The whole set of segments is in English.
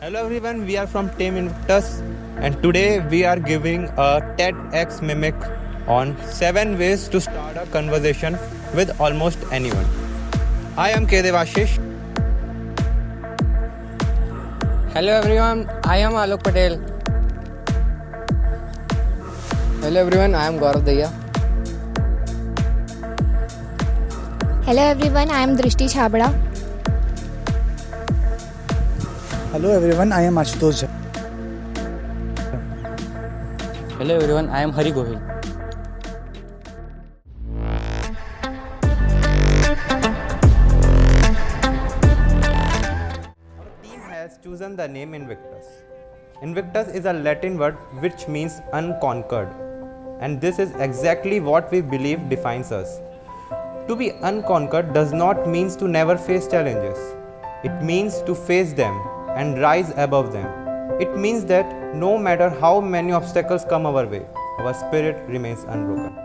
Hello everyone, we are from Team Invictus and today we are giving a TEDx Mimic on 7 ways to start a conversation with almost anyone. I am K. Devashish. Hello everyone, I am Alok Patel. Hello everyone, I am Gaurav Daya. Hello everyone, I am Drishti Chhabra. Hello everyone, I am Ashutosh. Hello everyone, I am Hari Gohil. Our team has chosen the name Invictus. Invictus is a Latin word which means unconquered, and this is exactly what we believe defines us. To be unconquered does not mean to never face challenges. It means to face them and rise above them. It means that no matter how many obstacles come our way, our spirit remains unbroken.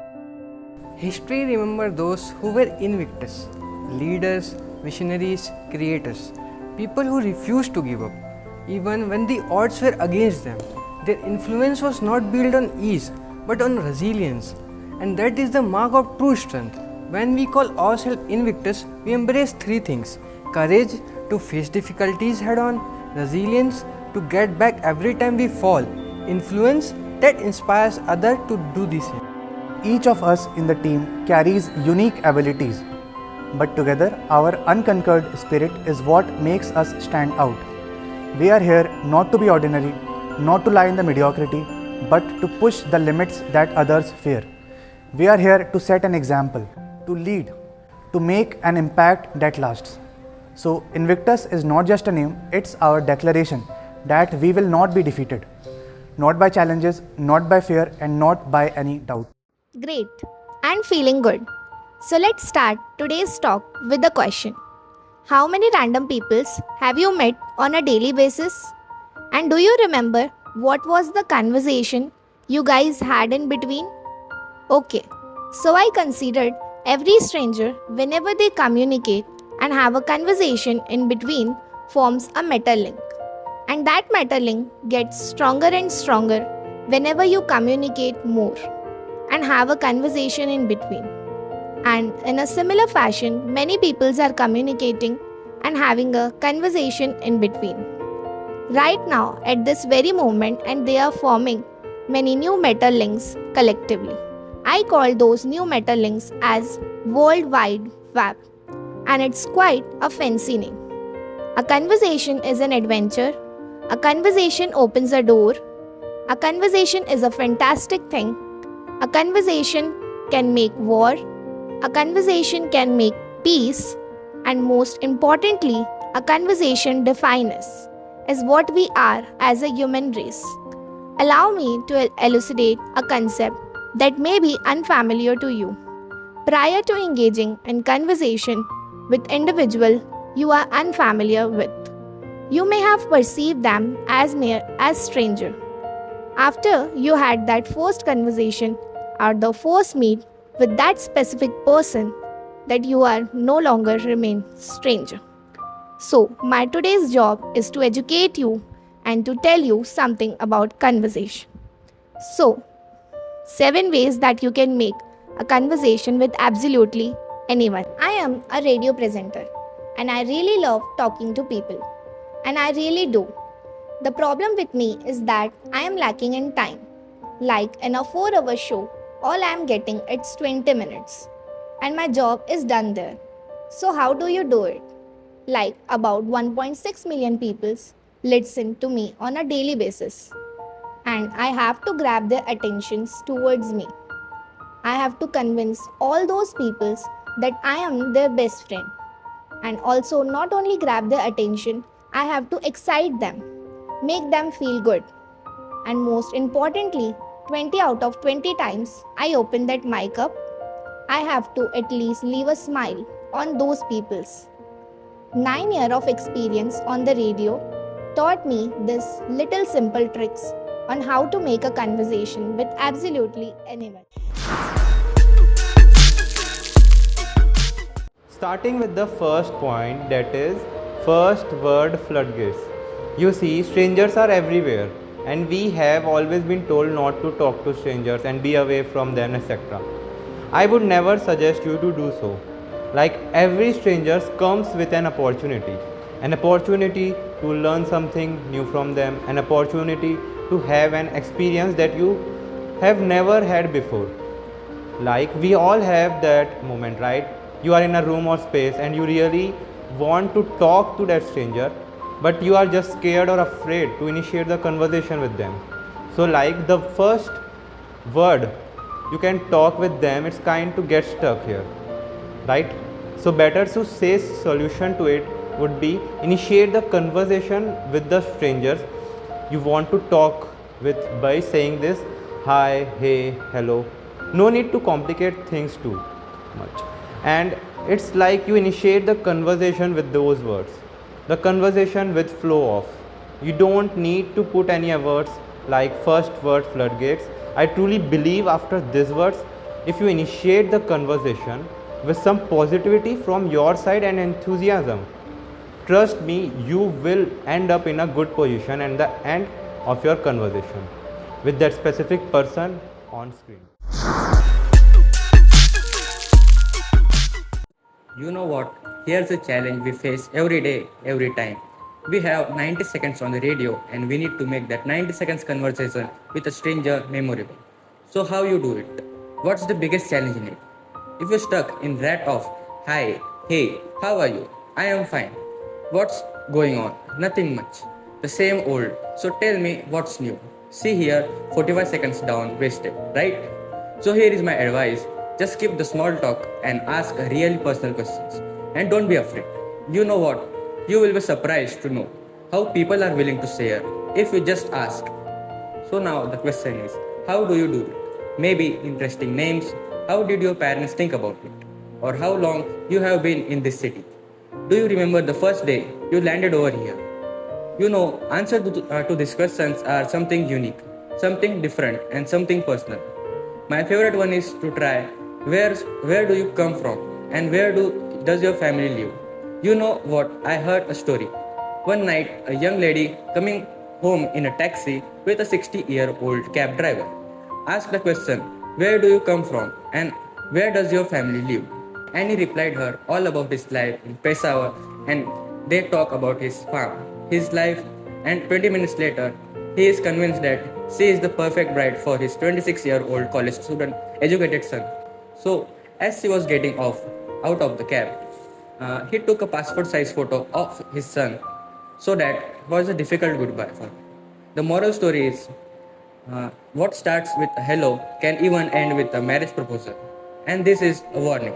History remembers those who were invictus, leaders, visionaries, creators, people who refused to give up, even when the odds were against them. Their influence was not built on ease, but on resilience, and that is the mark of true strength. When we call ourselves invictus, we embrace three things: courage to face difficulties head on, resilience to get back every time we fall, influence that inspires others to do the same. Each of us in the team carries unique abilities, but together our unconquered spirit is what makes us stand out. We are here not to be ordinary, not to lie in the mediocrity, but to push the limits that others fear. We are here to set an example, to lead, to make an impact that lasts. So Invictus is not just a name, it's our declaration that we will not be defeated. Not by challenges, not by fear, and not by any doubt. Great and feeling good. So let's start today's talk with the question: how many random peoples have you met on a daily basis? And do you remember what was the conversation you guys had in between? Okay, so I considered every stranger whenever they communicate and have a conversation in between forms a meta link. And that meta link gets stronger and stronger whenever you communicate more and have a conversation in between. And in a similar fashion, many peoples are communicating and having a conversation in between. Right now, at this very moment, and they are forming many new meta links collectively. I call those new meta links as World Wide Web. And it's quite a fancy name. A conversation is an adventure. A conversation opens a door. A conversation is a fantastic thing. A conversation can make war. A conversation can make peace. And most importantly, a conversation defines us as what we are as a human race. Allow me to elucidate a concept that may be unfamiliar to you. Prior to engaging in conversation with individual you are unfamiliar with, you may have perceived them as mere as stranger. After you had that first conversation or the first meet with that specific person, that you are no longer remain stranger. So my today's job is to educate you and to tell you something about conversation. So 7 ways that you can make a conversation with absolutely anyone. I am a radio presenter and I really love talking to people, and I really do. The problem with me is that I am lacking in time. Like in a 4-hour show, all I am getting it's 20 minutes and my job is done there. So how do you do it? Like about 1.6 million people listen to me on a daily basis, and I have to grab their attentions towards me. I have to convince all those people that I am their best friend, and also not only grab their attention, I have to excite them, make them feel good, and most importantly, 20 out of 20 times I open that mic up, I have to at least leave a smile on those peoples. 9 years of experience on the radio taught me this little simple tricks on how to make a conversation with absolutely anyone. Starting with the first point, that is first word floodgates. You see, strangers are everywhere, and we have always been told not to talk to strangers and be away from them, etc. I would never suggest you to do so. Like every stranger comes with an opportunity to learn something new from them, an opportunity to have an experience that you have never had before. Like we all have that moment, right? You are in a room or space and you really want to talk to that stranger, but you are just scared or afraid to initiate the conversation with them. So like the first word you can talk with them, it's kind to get stuck here, right? So better to say solution to it would be initiate the conversation with the strangers you want to talk with by saying this: hi, hey, hello. No need to complicate things too much. And it's like you initiate the conversation with those words. The conversation with flow off. You don't need to put any words like first word floodgates. I truly believe after these words, if you initiate the conversation with some positivity from your side and enthusiasm, trust me, you will end up in a good position at the end of your conversation with that specific person on screen. You know what? Here's a challenge we face every day, every time. We have 90 seconds on the radio and we need to make that 90 seconds conversation with a stranger memorable. So how you do it? What's the biggest challenge in it? If you're stuck in rat of hi, hey, how are you? I am fine. What's going on? Nothing much. The same old. So tell me what's new. See here, 45 seconds down wasted, right? So here is my advice. Just keep the small talk and ask really personal questions. And don't be afraid. You know what? You will be surprised to know how people are willing to share if you just ask. So now the question is, how do you do it? Maybe interesting names. How did your parents think about it? Or how long you have been in this city? Do you remember the first day you landed over here? You know, answers to these questions are something unique, something different, and something personal. My favorite one is to try where do you come from and does your family live? You know what? I heard a story. One night, a young lady coming home in a taxi with a 60-year-old cab driver asked the question, where do you come from and where does your family live? And he replied her all about his life in Peshawar, and they talk about his farm, his life, and 20 minutes later, he is convinced that she is the perfect bride for his 26-year-old college student educated son. So, as she was getting out of the cab, he took a passport size photo of his son. So that was a difficult goodbye for him. The moral story is, what starts with a hello can even end with a marriage proposal. And this is a warning.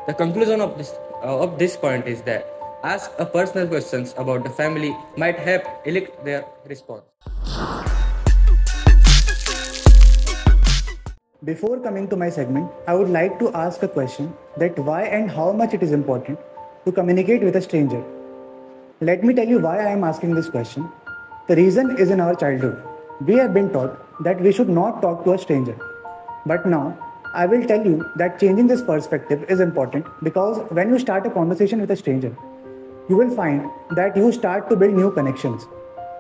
The conclusion of this point is that ask a personal questions about the family might help elect their response. Before coming to my segment, I would like to ask a question that why and how much it is important to communicate with a stranger. Let me tell you why I am asking this question. The reason is in our childhood. We have been taught that we should not talk to a stranger. But now, I will tell you that changing this perspective is important because when you start a conversation with a stranger, you will find that you start to build new connections.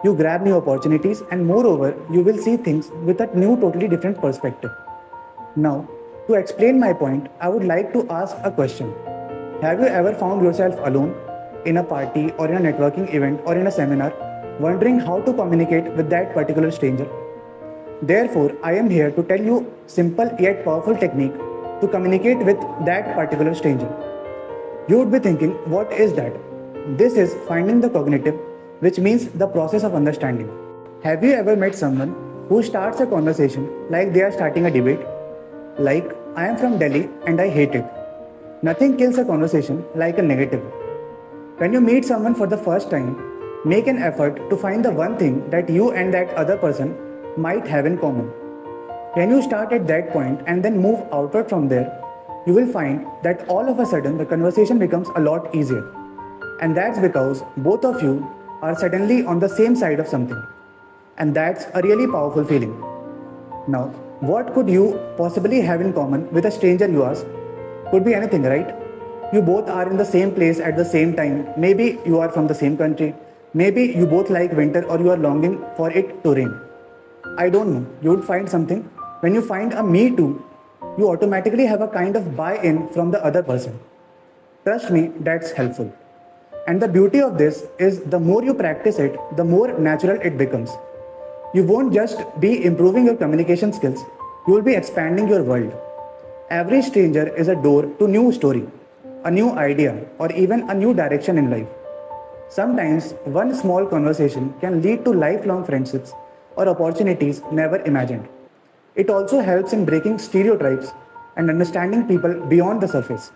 You grab new opportunities and moreover, you will see things with a new totally different perspective. Now, to explain my point, I would like to ask a question. Have you ever found yourself alone in a party or in a networking event or in a seminar, wondering how to communicate with that particular stranger? Therefore, I am here to tell you simple yet powerful technique to communicate with that particular stranger. You would be thinking, what is that? This is finding the cognitive, which means the process of understanding. Have you ever met someone who starts a conversation like they are starting a debate? Like, I am from Delhi and I hate it. Nothing kills a conversation like a negative. When you meet someone for the first time, make an effort to find the one thing that you and that other person might have in common. When you start at that point and then move outward from there, you will find that all of a sudden the conversation becomes a lot easier. And that's because both of you are suddenly on the same side of something. And that's a really powerful feeling. Now, what could you possibly have in common with a stranger, you ask? Could be anything, right? You both are in the same place at the same time. Maybe you are from the same country. Maybe you both like winter or you are longing for it to rain. I don't know, you would find something. When you find a me too, you automatically have a kind of buy in from the other person. Trust me, that's helpful. And the beauty of this is the more you practice it, the more natural it becomes. You won't just be improving your communication skills, you will be expanding your world. Every stranger is a door to new story, a new idea, or even a new direction in life. Sometimes one small conversation can lead to lifelong friendships or opportunities never imagined. It also helps in breaking stereotypes and understanding people beyond the surface.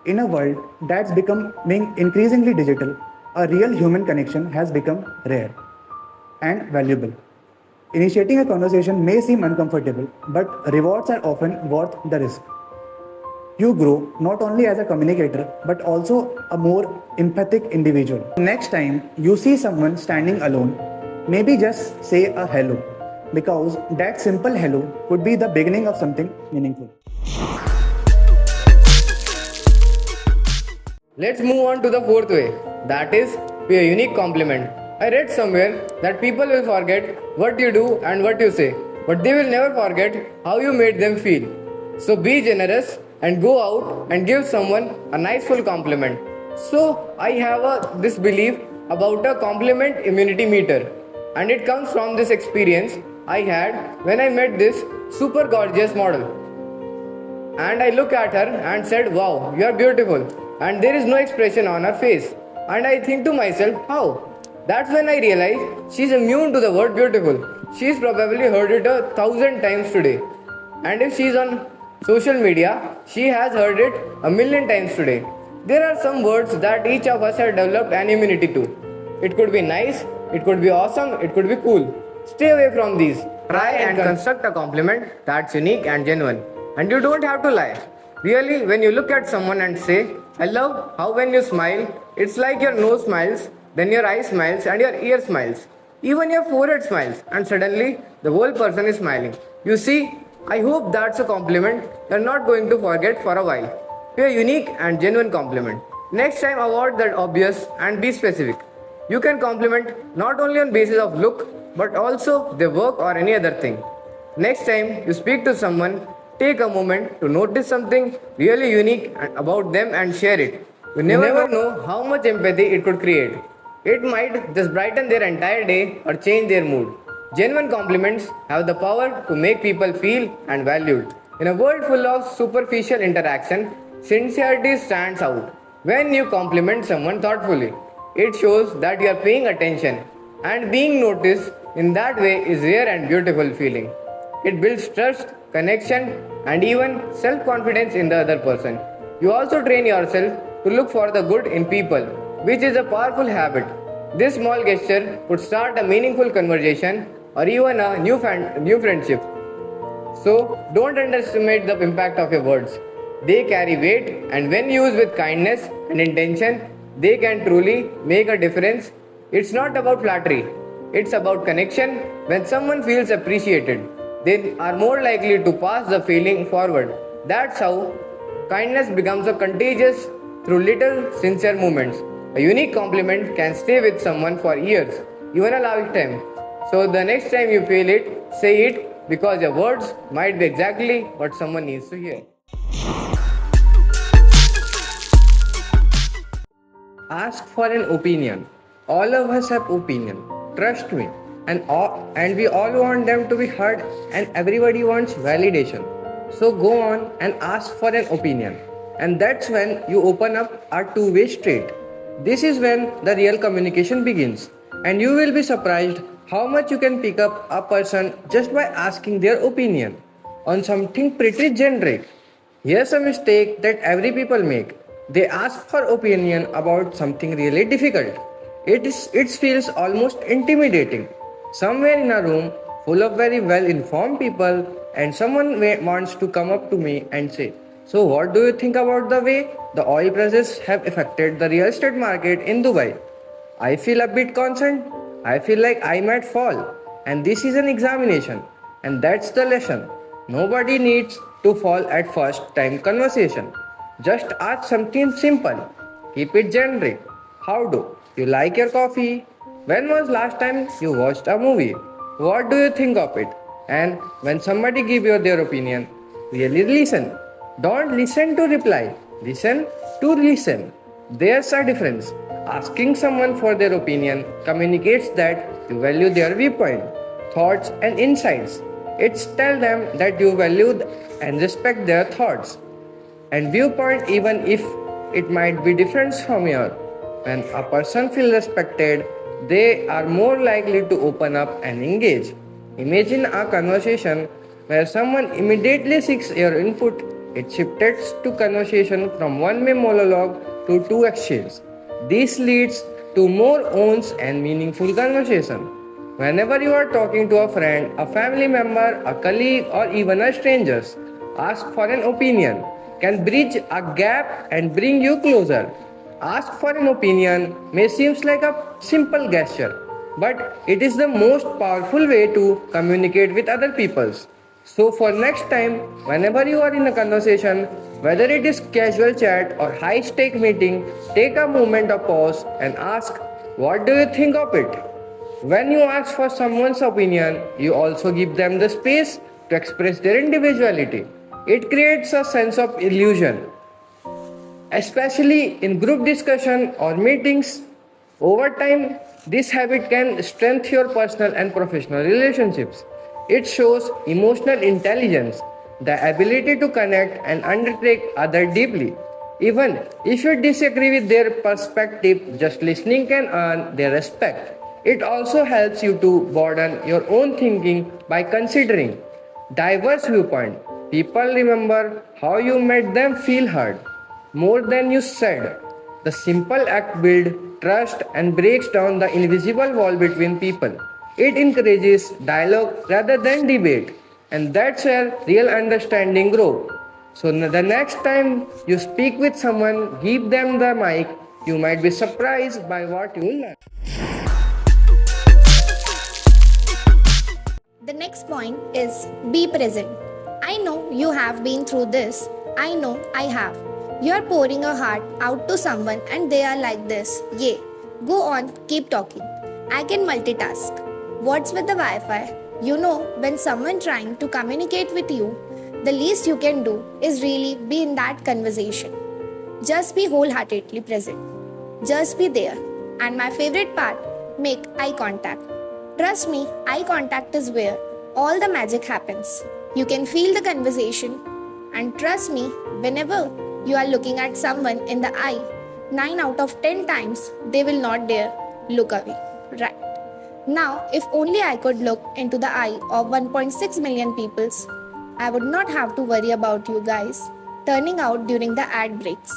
In a world that's becoming increasingly digital, a real human connection has become rare and valuable. Initiating a conversation may seem uncomfortable, but rewards are often worth the risk. You grow not only as a communicator but also a more empathic individual. Next time you see someone standing alone, maybe just say a hello, because that simple hello could be the beginning of something meaningful. Let's move on to the fourth way, that is, be a unique compliment. I read somewhere that people will forget what you do and what you say, but they will never forget how you made them feel. So be generous and go out and give someone a nice full compliment. So I have this belief about a compliment immunity meter, and it comes from this experience I had when I met this super gorgeous model. And I look at her and said, "Wow, you are beautiful." And there is no expression on her face. And I think to myself, how? That's when I realized she's immune to the word beautiful. She's probably heard it 1,000 times today. And if she's on social media, she has heard it 1,000,000 times today. There are some words that each of us have developed an immunity to. It could be nice, it could be awesome, it could be cool. Stay away from these. Try and construct a compliment that's unique and genuine. And you don't have to lie. Really, when you look at someone and say, "I love how when you smile, it's like your nose smiles, then your eye smiles and your ear smiles. Even your forehead smiles, and suddenly the whole person is smiling." You see, I hope that's a compliment you're not going to forget for a while. Be a unique and genuine compliment. Next time, avoid that obvious and be specific. You can compliment not only on basis of look, but also their work or any other thing. Next time you speak to someone, take a moment to notice something really unique about them and share it. You never know how much empathy it could create. It might just brighten their entire day or change their mood. Genuine compliments have the power to make people feel and valued. In a world full of superficial interaction, sincerity stands out. When you compliment someone thoughtfully, it shows that you are paying attention, and being noticed in that way is rare and beautiful feeling. It builds trust, connection, and even self-confidence in the other person. You also train yourself to look for the good in people, which is a powerful habit. This small gesture could start a meaningful conversation or even a new friendship. So don't underestimate the impact of your words. They carry weight, and when used with kindness and intention, they can truly make a difference. It's not about flattery, it's about connection. When someone feels appreciated, they are more likely to pass the feeling forward. That's how kindness becomes a contagious through little sincere moments. A unique compliment can stay with someone for years, even a lifetime. So the next time you feel it, say it, because your words might be exactly what someone needs to hear. Ask for an opinion. All of us have opinion. Trust me. And we all want them to be heard, and everybody wants validation. So go on and ask for an opinion. And that's when you open up a two-way street. This is when the real communication begins. And you will be surprised how much you can pick up a person just by asking their opinion on something pretty generic. Here's a mistake that every people make. They ask for opinion about something really difficult. It feels almost intimidating. Somewhere in a room full of very well informed people, and someone wants to come up to me and say, "So what do you think about the way the oil prices have affected the real estate market in Dubai?" I feel a bit concerned. I feel like I might fall. And this is an examination. And that's the lesson. Nobody needs to fall at first time conversation. Just ask something simple. Keep it generic. How do you like your coffee? When was last time you watched a movie? What do you think of it? And when somebody gives you their opinion, really listen. Don't listen to reply. Listen to listen. There's a difference. Asking someone for their opinion communicates that you value their viewpoint, thoughts and insights. It's tell them that you value and respect their thoughts and viewpoint even if it might be different from yours. When a person feels respected, they are more likely to open up and engage. Imagine a conversation where someone immediately seeks your input. It shifts to conversation from one-way monologue to two exchanges. This leads to more owns and meaningful conversation. Whenever you are talking to a friend, a family member, a colleague, or even a stranger, ask for an opinion can bridge a gap and bring you closer. Ask for an opinion may seem like a simple gesture, but it is the most powerful way to communicate with other people. So for next time, whenever you are in a conversation, whether it is casual chat or high stake meeting, take a moment of pause and ask, what do you think of it? When you ask for someone's opinion, you also give them the space to express their individuality. It creates a sense of illusion, especially in group discussion or meetings. Over time, this habit can strengthen your personal and professional relationships. It shows emotional intelligence, the ability to connect and undertake others deeply. Even if you disagree with their perspective, just listening can earn their respect. It also helps you to broaden your own thinking by considering diverse viewpoint. People remember how you made them feel heard more than you said. The simple act builds trust and breaks down the invisible wall between people. It encourages dialogue rather than debate, and that's where real understanding grows. So the next time you speak with someone, give them the mic. You might be surprised by what you learn. The next point is be present. I know you have been through this. I know I have. You are pouring your heart out to someone and they are like this. Yeah, go on, keep talking. I can multitask. What's with the Wi-Fi? You know, when someone trying to communicate with you, the least you can do is really be in that conversation. Just be wholeheartedly present. Just be there. And my favorite part, make eye contact. Trust me, eye contact is where all the magic happens. You can feel the conversation, and trust me, whenever you are looking at someone in the eye, 9 out of 10 times they will not dare look away. Right. Now, if only I could look into the eye of 1.6 million peoples, I would not have to worry about you guys turning out during the ad breaks.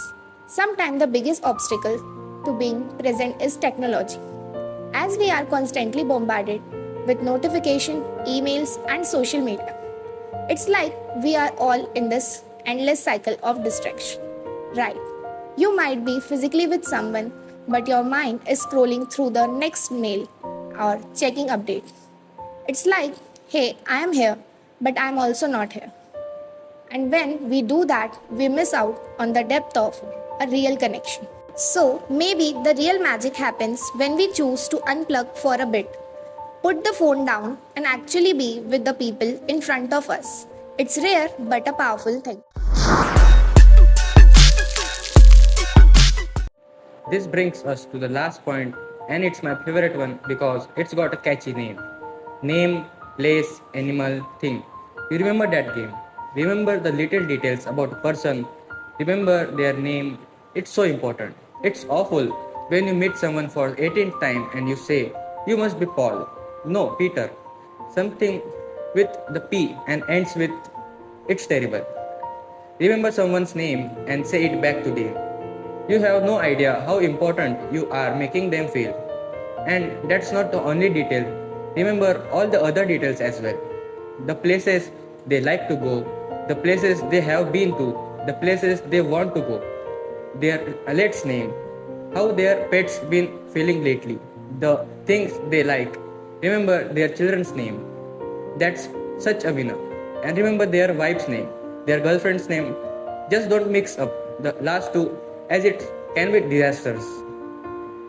Sometimes the biggest obstacle to being present is technology. As we are constantly bombarded with notification, emails, and social media, it's like we are all in this endless cycle of distraction. Right. You might be physically with someone, but your mind is scrolling through the next mail or checking updates. It's like, hey, I am here, but I am also not here. And when we do that, we miss out on the depth of a real connection. So maybe the real magic happens when we choose to unplug for a bit, put the phone down, and actually be with the people in front of us. It's rare but a powerful thing. This brings us to the last point, and it's my favorite one because it's got a catchy name. Name, place, animal, thing. You remember that game. Remember the little details about a person. Remember their name. It's so important. It's awful when you meet someone for 18th time and you say, you must be Paul. No, Peter. Something with the P and ends with, it's terrible. Remember someone's name and say it back to them. You have no idea how important you are making them feel. And that's not the only detail. Remember all the other details as well. The places they like to go, the places they have been to, the places they want to go, their let's name, how their pets been feeling lately, the things they like. Remember their children's name. That's such a winner. And remember their wife's name, their girlfriend's name. Just don't mix up the last two as it can be disastrous.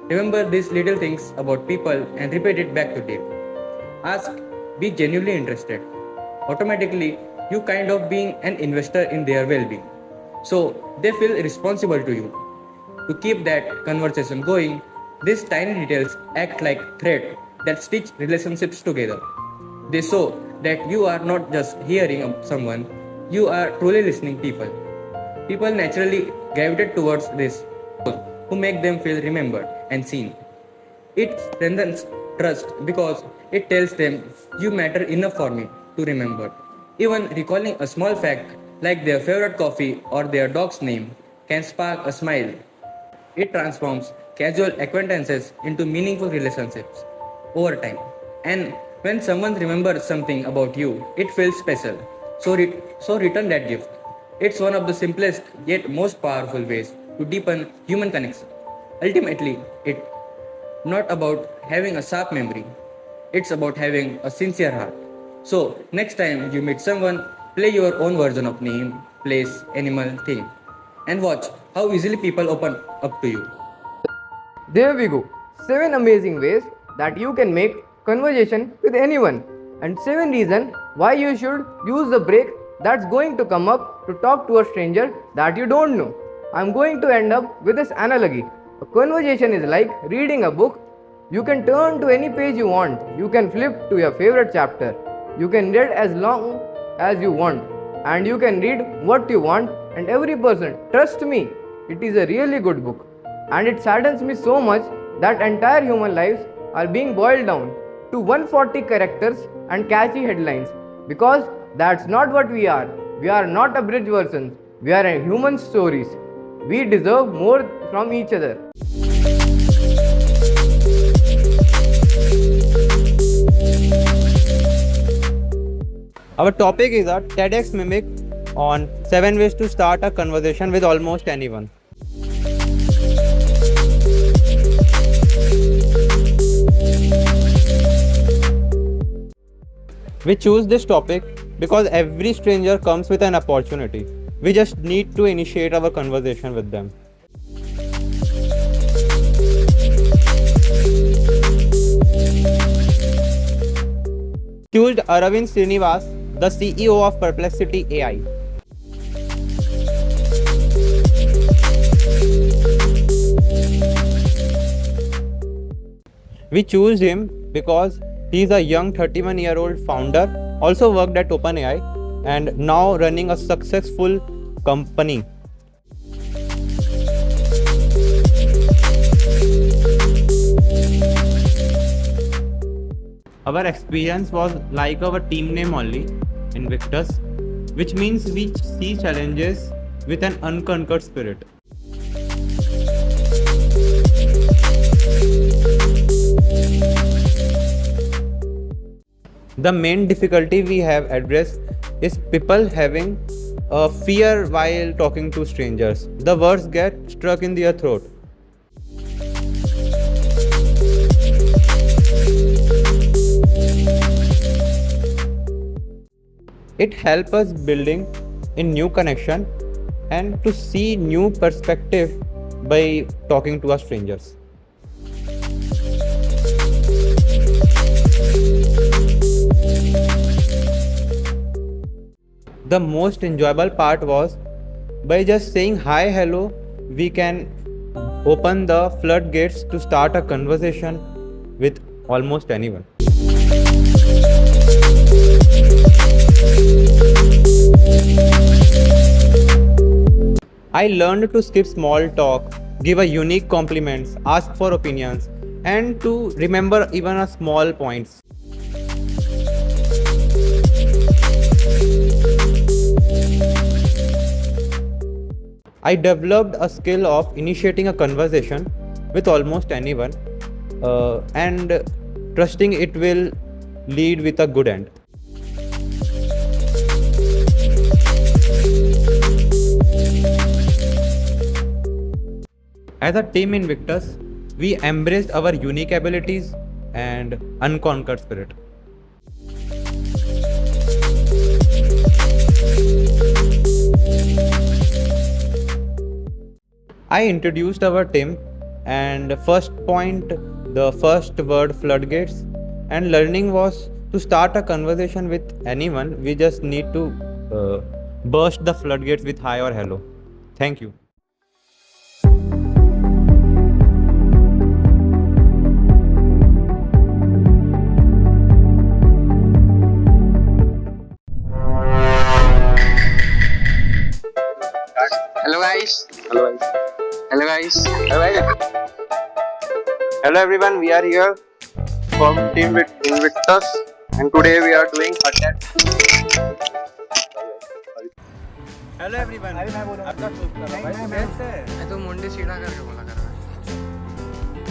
Remember these little things about people and repeat it back to them. Ask, be genuinely interested. Automatically, you kind of being an investor in their well-being. So they feel responsible to you. To keep that conversation going, these tiny details act like thread that stitch relationships together. They show that you are not just hearing someone, you are truly listening people. People naturally gravitate towards this who make them feel remembered and seen. It strengthens trust because it tells them you matter enough for me to remember. Even recalling a small fact like their favorite coffee or their dog's name can spark a smile. It transforms casual acquaintances into meaningful relationships over time. And when someone remembers something about you, it feels special. So return that gift. It's one of the simplest yet most powerful ways to deepen human connection. Ultimately, it's not about having a sharp memory. It's about having a sincere heart. So, next time you meet someone, play your own version of name, place, animal, thing, and watch how easily people open up to you. There we go. 7 amazing ways that you can make conversation with anyone, and 7 reasons why you should use the break that's going to come up to talk to a stranger that you don't know. I'm going to end up with this analogy. A conversation is like reading a book. You can turn to any page you want. You can flip to your favorite chapter. You can read as long as you want, and you can read what you want. And every person, trust me, it is a really good book. And it saddens me so much that entire human lives are being boiled down to 140 characters and catchy headlines, because that's not what we are. We are not abridged versions. We are human stories. We deserve more from each other. Our topic is a TEDx Mimic on 7 ways to start a conversation with almost anyone. We choose this topic because every stranger comes with an opportunity. We just need to initiate our conversation with them. Choose Aravind Srinivas, the CEO of Perplexity AI. We choose him because he is a young 31-year-old founder, also worked at OpenAI and now running a successful company. Our experience was like our team name only, Invictus, which means we see challenges with an unconquered spirit. The main difficulty we have addressed is people having a fear while talking to strangers. The words get stuck in their throat. It helps us building a new connection and to see new perspective by talking to our strangers. The most enjoyable part was by just saying hi, hello, we can open the floodgates to start a conversation with almost anyone. I learned to skip small talk, give a unique compliments, ask for opinions, and to remember even a small points. I developed a skill of initiating a conversation with almost anyone and trusting it will lead with a good end. As a team Invictus, we embraced our unique abilities and unconquered spirit. I introduced our team And first point, the first word, floodgates. And learning was to start a conversation with anyone, we just need to burst the floodgates with hi or hello. Thank you. Hello guys. Hello guys. Hello guys. Hello guys. Hello everyone, we are here from Team Invictus and today we are doing a TED. Hello everyone. आपका shoot कर रहा हूं भाई, कैसे? मैं तो मुंडे सीधा करके बोला कर रहा है।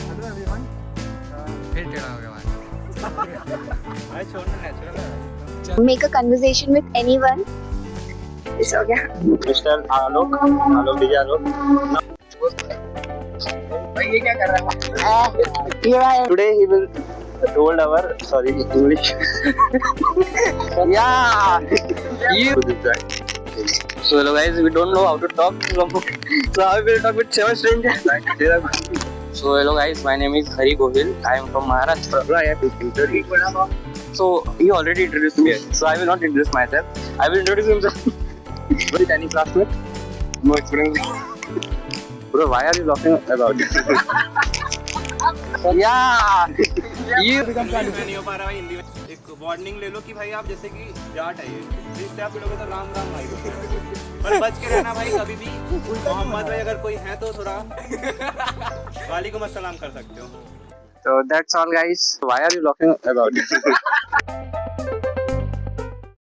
हेलो एवरीवन, फिर टेढ़ा हो गया भाई। भाई छोड़ना नेचुरल है। Make a conversation with anyone. This हो गया। Mr. Alok DJ Alok. भाई ये क्या कर रहा है? Today he will told our English. Yeah. You. So hello guys, we don't know how to talk, so I will talk with 7 strangers. So hello guys, my name is Hari Govil. I am from Maharashtra. I have to introduce. So he already introduced me, so I will not introduce myself. I will introduce himself. With any classmate? No experience. Bro, why are you laughing about it? Yeah. You. नहीं हो पा रहा भाई हिंदी में। एक warning ले लो कि भाई आप जैसे कि जाट है ये, जिससे आप मिलोगे तो राम राम भाई को। पर बच के रहना भाई, कभी भी मोहम्मद भाई अगर कोई है तो थोड़ा वालेकुम अस्सलाम कर सकते हो। So that's all guys. Why are you laughing about it?